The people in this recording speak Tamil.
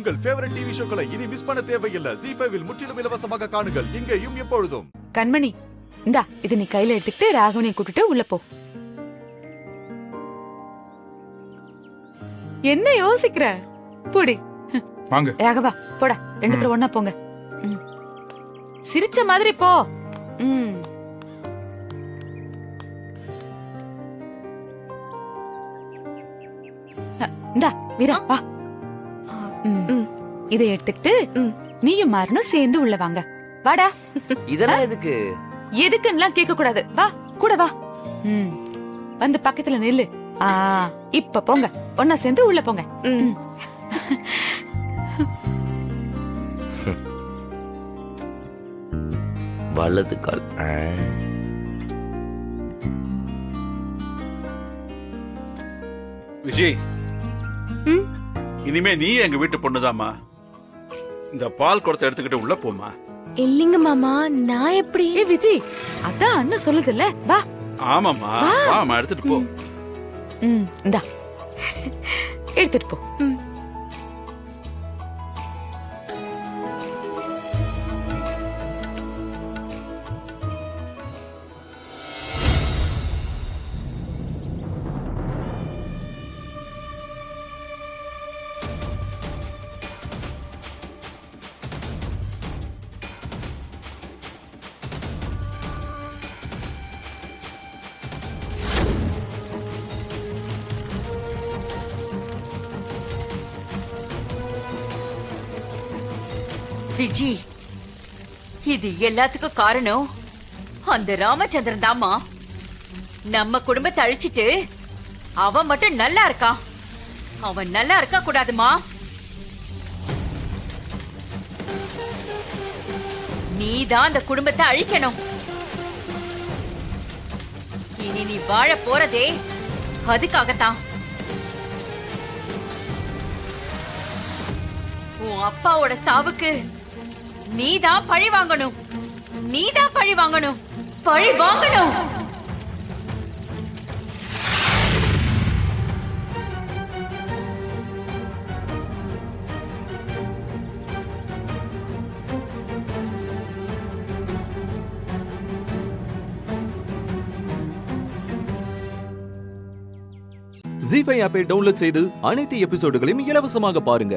உங்கள் ஃபேவரட் டிவி ஷோக்களை இனி மிஸ் பண்ண தேவையில்லை. ZEE5 இல் முற்றிலும் இலவசமாக காணுங்கள். இங்கேயும் எப்பொழுதும். கண்மணி, இந்தா இதை நீ கையில எடுத்துக்கிட்டு ராகவனை கூட்டிட்டு உள்ள போ. என்ன யோசிக்கிற? போடி. வாங்க ராகவா, போடா, 2 பேரும் ஒண்ணா போங்க. சிரிச்ச மாதிரி போ. இந்தா வீரா, வா. இதை எடுத்துக்கிட்டு நீயும் மாறணும் சேர்ந்து உள்ள வாங்க. வாடா. இதெல்லாம் எதுக்கு? எதுக்குன்னுலாம் கேட்க கூடாது. வா, கூட வா. வந்து பக்கத்துல நில்லு. இப்ப போங்க, ஒன்னா சேர்ந்து உள்ள போங்க. வலது கால். விஜய், இனிமே நீ எங்க வீட்டு பொண்ணுதாமா. இந்த பால் குடத்தை எடுத்துக்கிட்டு உள்ள போமா. இல்லைங்க மாமா, நான் எப்படி? ஏ விஜய், அதான் அண்ணன் சொல்லுதுல்ல, வா. ஆமாமா, வாமா எடுத்துட்டு போ. இந்தா எடுத்துட்டு போ. விஜி, இது எல்லாத்துக்கும் காரணம் அந்த ராமச்சந்திரன் தாமா. நம்ம குடும்பத்தை அழிச்சிட்டு அவன் மட்டும் நல்லா இருக்கான். அவன் நல்லா இருக்க கூடாதுமா. நீதான் அந்த குடும்பத்தை அழிக்கணும். இனி நீ வாழ போறதே அதுக்காகத்தான். உன் அப்பாவோட சாவுக்கு நீதான் பழி வாங்கணும். நீதான் பழி வாங்கணும். பழி வாங்கணும். ZEE5 ஆப்பை டவுன்லோட் செய்து அனைத்து எபிசோடுகளையும் இலவசமாக பாருங்க.